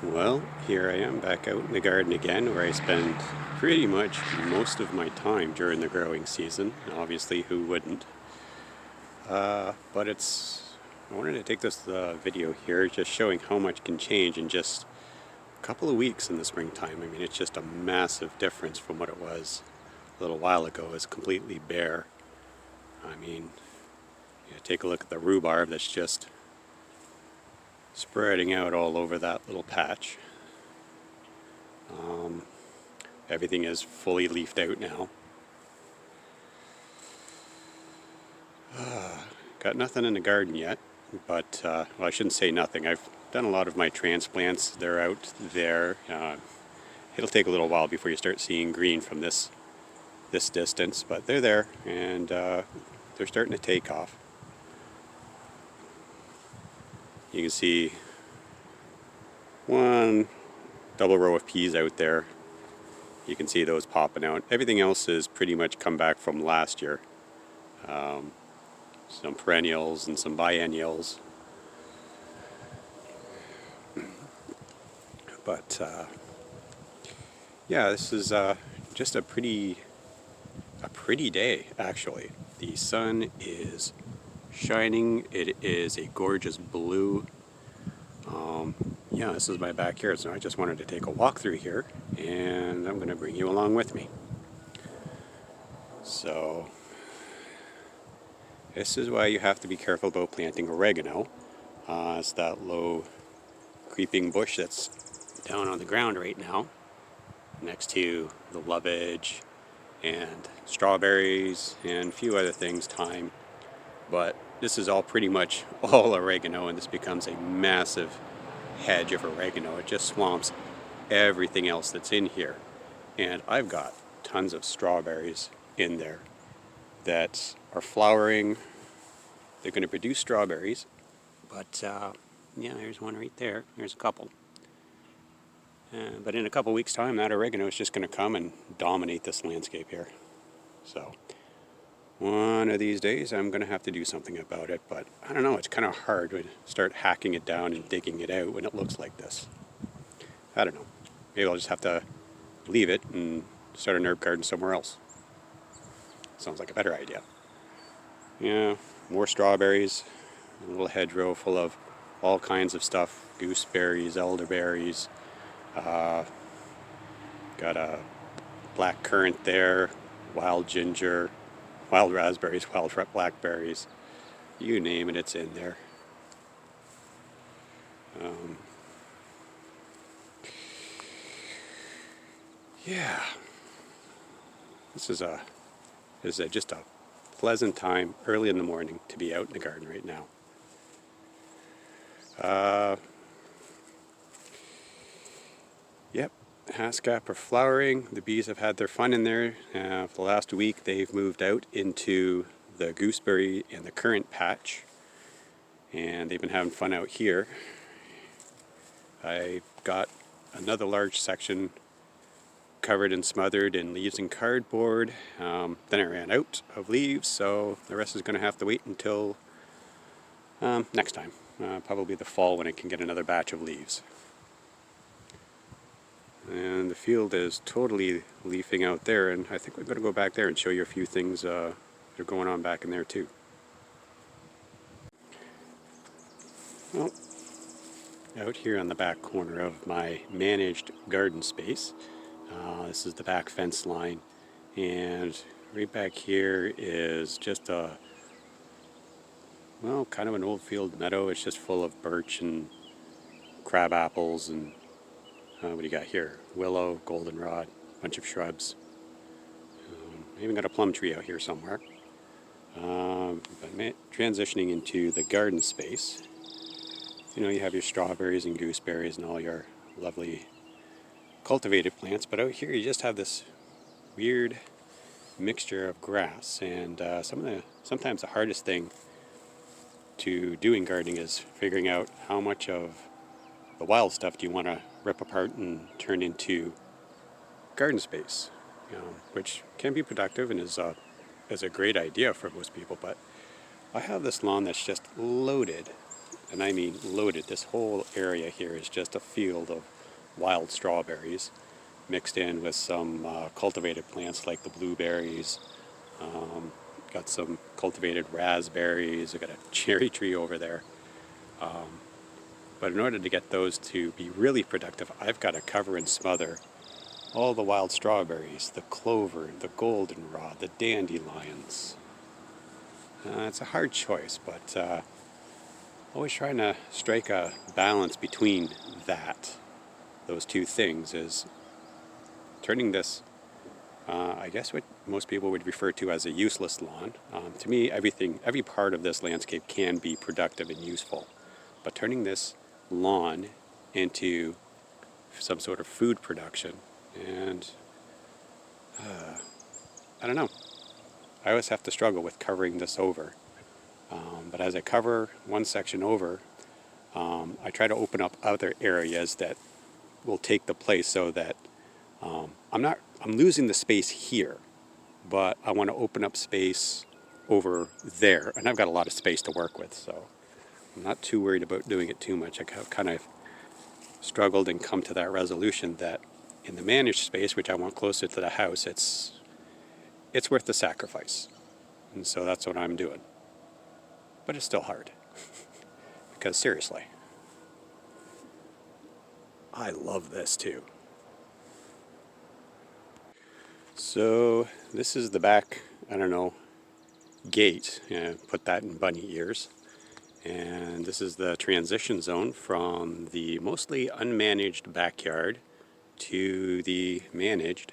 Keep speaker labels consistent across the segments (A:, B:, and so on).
A: Well, here I am back out in the garden again, where I spend pretty much most of my time during the growing season. Obviously, who wouldn't? But I wanted to take this video here just showing how much can change in just a couple of weeks in the springtime. I mean, it's just a massive difference from what it was a little while ago. It's completely bare. I mean, take a look at the rhubarb that's just spreading out all over that little patch. Everything is fully leafed out now. Got nothing in the garden yet, but well, I shouldn't say nothing. I've done a lot of my transplants. They're out there. It'll take a little while before you start seeing green from this distance, but they're there, and they're starting to take off. You can see one double row of peas out there. You can see those popping out. Everything else is pretty much come back from last year. Some perennials and some biennials. But yeah, this is just a pretty day, actually. The sun is shining. It is a gorgeous blue. Yeah, this is my backyard, so I just wanted to take a walk through here, and I'm going to bring you along with me. So, this is why you have to be careful about planting oregano. It's that low creeping bush that's down on the ground right now, next to the lovage and strawberries and a few other things, thyme. But this is all pretty much all oregano, and this becomes a massive hedge of oregano. It just swamps everything else that's in here. And I've got tons of strawberries in there that are flowering. They're going to produce strawberries, but yeah, there's one right there. There's a couple. But in a couple weeks' time, that oregano is just going to come and dominate this landscape here. So one of these days, I'm going to have to do something about it, but I don't know, it's kind of hard to start hacking it down and digging it out when it looks like this. I don't know. Maybe I'll just have to leave it and start an herb garden somewhere else. Sounds like a better idea. Yeah, more strawberries, a little hedgerow full of all kinds of stuff, gooseberries, elderberries, got a black currant there, wild ginger, wild raspberries, wild blackberries, you name it, it's in there. Yeah, this is just a pleasant time early in the morning to be out in the garden right now. Yep, haskap are flowering. The bees have had their fun in there. For the last week, they've moved out into the gooseberry and the currant patch, and they've been having fun out here. I got another large section covered and smothered in leaves and cardboard. Then I ran out of leaves, so the rest is going to have to wait until next time, probably the fall, when I can get another batch of leaves. And the field is totally leafing out there, and I think we're going to go back there and show you a few things that are going on back in there too. Well, out here on the back corner of my managed garden space, this is the back fence line, and right back here is just a, well, kind of an old field meadow. It's just full of birch and crab apples and what do you got here? Willow, goldenrod, bunch of shrubs. I even got a plum tree out here somewhere. But transitioning into the garden space, you know, you have your strawberries and gooseberries and all your lovely cultivated plants, but out here you just have this weird mixture of grass, and sometimes the hardest thing to doing gardening is figuring out how much of the wild stuff do you want to rip apart and turn into garden space, which can be productive and is a great idea for most people. But I have this lawn that's just loaded and I mean loaded. This whole area here is just a field of wild strawberries mixed in with some cultivated plants like the blueberries. Got some cultivated raspberries. I got a cherry tree over there. But in order to get those to be really productive, I've got to cover and smother all the wild strawberries, the clover, the goldenrod, the dandelions. It's a hard choice, but always trying to strike a balance between those two things is turning this, I guess what most people would refer to as a useless lawn. To me, every part of this landscape can be productive and useful, but turning this lawn into some sort of food production, and I don't know. I always have to struggle with covering this over. But as I cover one section over, I try to open up other areas that will take the place so that I'm losing the space here, but I want to open up space over there. And I've got a lot of space to work with, so I'm not too worried about doing it too much. I kind of struggled and come to that resolution that in the managed space, which I want closer to the house, it's worth the sacrifice. And so that's what I'm doing. But it's still hard. Because seriously, I love this too. So this is the back, gate. Put that in bunny ears. And this is the transition zone from the mostly unmanaged backyard to the managed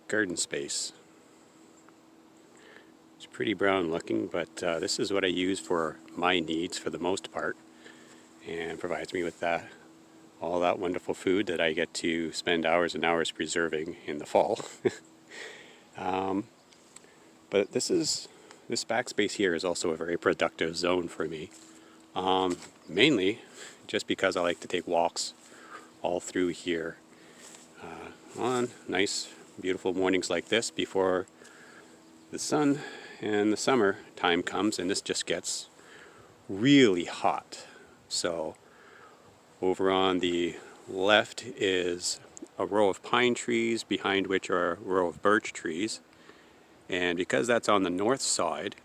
A: garden space. It's pretty brown looking, but this is what I use for my needs for the most part, and provides me with all that wonderful food that I get to spend hours and hours preserving in the fall. But this backspace here is also a very productive zone for me, mainly just because I like to take walks all through here on nice, beautiful mornings like this before the sun and the summer time comes, and this just gets really hot. So over on the left is a row of pine trees, behind which are a row of birch trees. And because that's on the north side,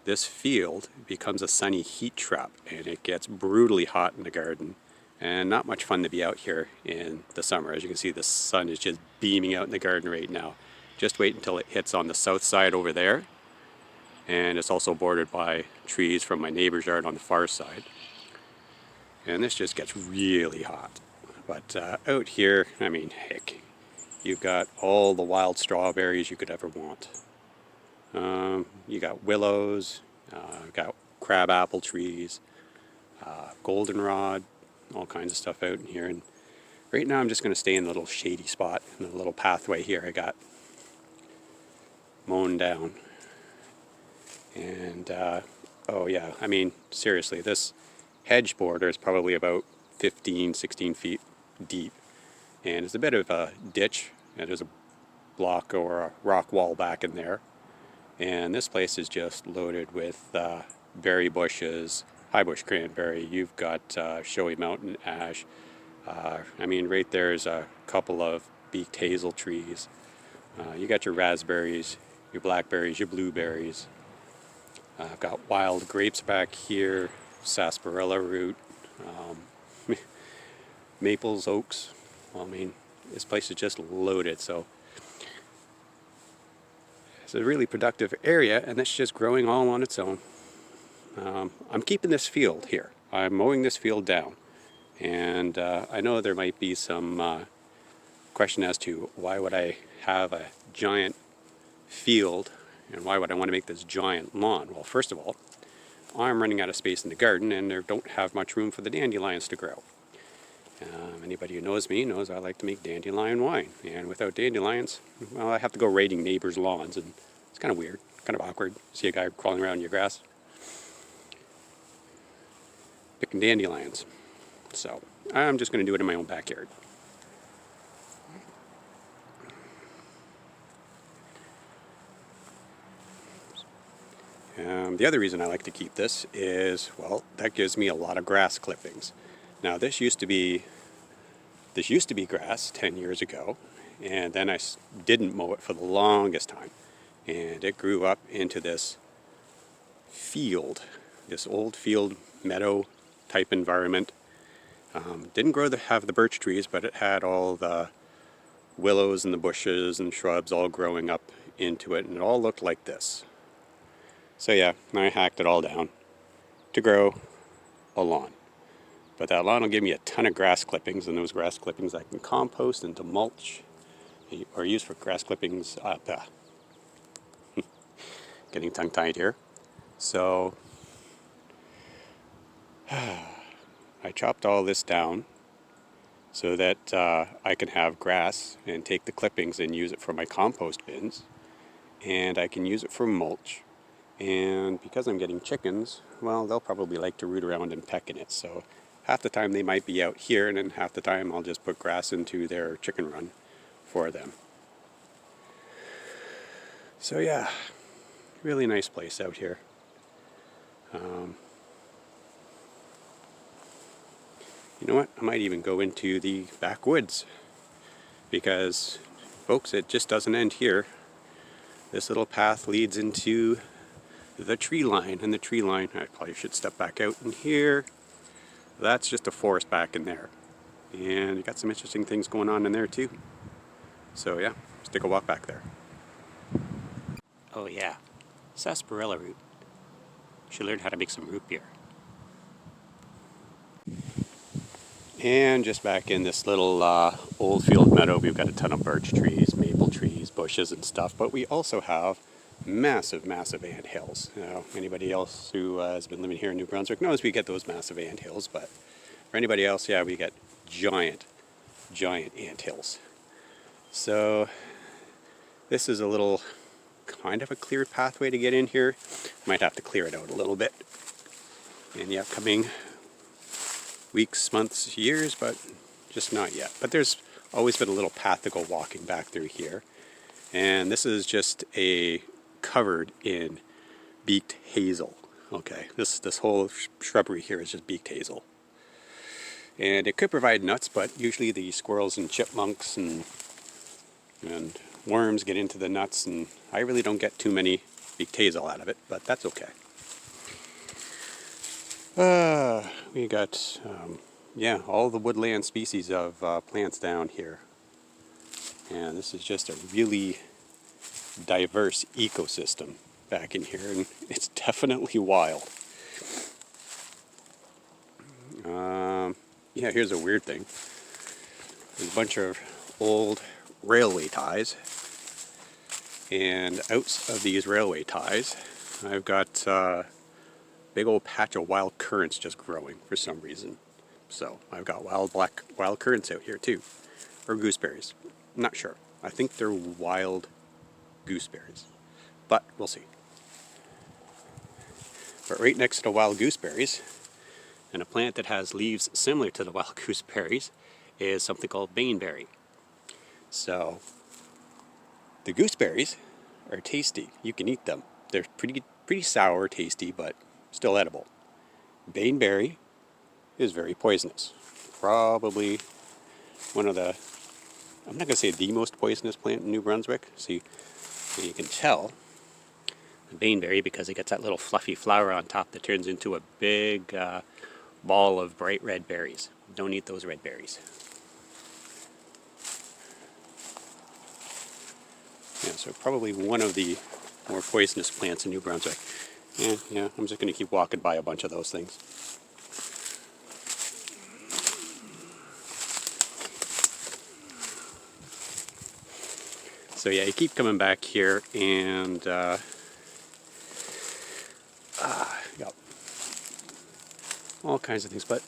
A: this field becomes a sunny heat trap, and it gets brutally hot in the garden, and not much fun to be out here in the summer. As you can see, the sun is just beaming out in the garden right now. Just wait until it hits on the south side over there, and it's also bordered by trees from my neighbor's yard on the far side. And this just gets really hot. But out here, heck, you've got all the wild strawberries you could ever want. You got willows, got crabapple trees, goldenrod, all kinds of stuff out in here. And right now I'm just going to stay in the little shady spot in the little pathway here I got mown down. And seriously, this hedge border is probably about 15, 16 feet deep. And it's a bit of a ditch, and there's a block or a rock wall back in there. And this place is just loaded with berry bushes, high bush cranberry. You've got showy mountain ash. Right there's a couple of beaked hazel trees. You got your raspberries, your blackberries, your blueberries. I've got wild grapes back here, sarsaparilla root, maples, oaks. This place is just loaded, so it's a really productive area, and it's just growing all on its own. I'm keeping this field here. I'm mowing this field down, and I know there might be some question as to why would I have a giant field, and why would I want to make this giant lawn? Well, first of all, I'm running out of space in the garden, and there don't have much room for the dandelions to grow. Anybody who knows me knows I like to make dandelion wine, and without dandelions, well, I have to go raiding neighbors' lawns, and it's kind of weird, kind of awkward. See a guy crawling around in your grass, picking dandelions. So I'm just going to do it in my own backyard. The other reason I like to keep this is, well, that gives me a lot of grass clippings. Now this used to be grass 10 years ago, and then I didn't mow it for the longest time, and it grew up into this field, this old field meadow type environment. Didn't have the birch trees, but it had all the willows and the bushes and shrubs all growing up into it, and it all looked like this. So yeah, I hacked it all down to grow a lawn. But that lawn will give me a ton of grass clippings, and those grass clippings I can compost into mulch or use for grass clippings. Getting tongue-tied here. So I chopped all this down so that I can have grass and take the clippings and use it for my compost bins, and I can use it for mulch. And because I'm getting chickens, well, they'll probably like to root around and peck in it. So half the time they might be out here, and then half the time I'll just put grass into their chicken run for them. So yeah, really nice place out here. You know what? I might even go into the backwoods, because, folks, it just doesn't end here. This little path leads into the tree line, and the tree line, I probably should step back out in here. That's just a forest back in there, and you got some interesting things going on in there too. So yeah, let's take a walk back there. Oh yeah, sarsaparilla root. Should learn how to make some root beer. And just back in this little old field meadow, we've got a ton of birch trees, maple trees, bushes and stuff, but we also have massive ant hills. Now, anybody else who has been living here in New Brunswick knows we get those massive ant hills, but for anybody else, yeah, we get giant ant hills. So this is a little kind of a cleared pathway to get in here. Might have to clear it out a little bit in the upcoming weeks, months, years, but just not yet. But there's always been a little path to go walking back through here. And this is just covered in beaked hazel. Okay, this whole shrubbery here is just beaked hazel. And it could provide nuts, but usually the squirrels and chipmunks and worms get into the nuts, and I really don't get too many beaked hazel out of it, but that's okay. We got, all the woodland species of plants down here. And this is just a really diverse ecosystem back in here, and it's definitely wild. Here's a weird thing. There's a bunch of old railway ties, and out of these railway ties, I've got big old patch of wild currants just growing for some reason. So I've got wild currants out here too, or gooseberries. I'm not sure. I think they're wild gooseberries, but we'll see. But right next to the wild gooseberries, and a plant that has leaves similar to the wild gooseberries, is something called baneberry. So the gooseberries are tasty. You can eat them. They're pretty sour, tasty, but still edible. Baneberry is very poisonous. Probably one of the, I'm not going to say the most poisonous plant in New Brunswick. See, you can tell the baneberry because it gets that little fluffy flower on top that turns into a big ball of bright red berries. Don't eat those red berries. Yeah, so probably one of the more poisonous plants in New Brunswick. Yeah, I'm just going to keep walking by a bunch of those things. So yeah, you keep coming back here, and all kinds of things. But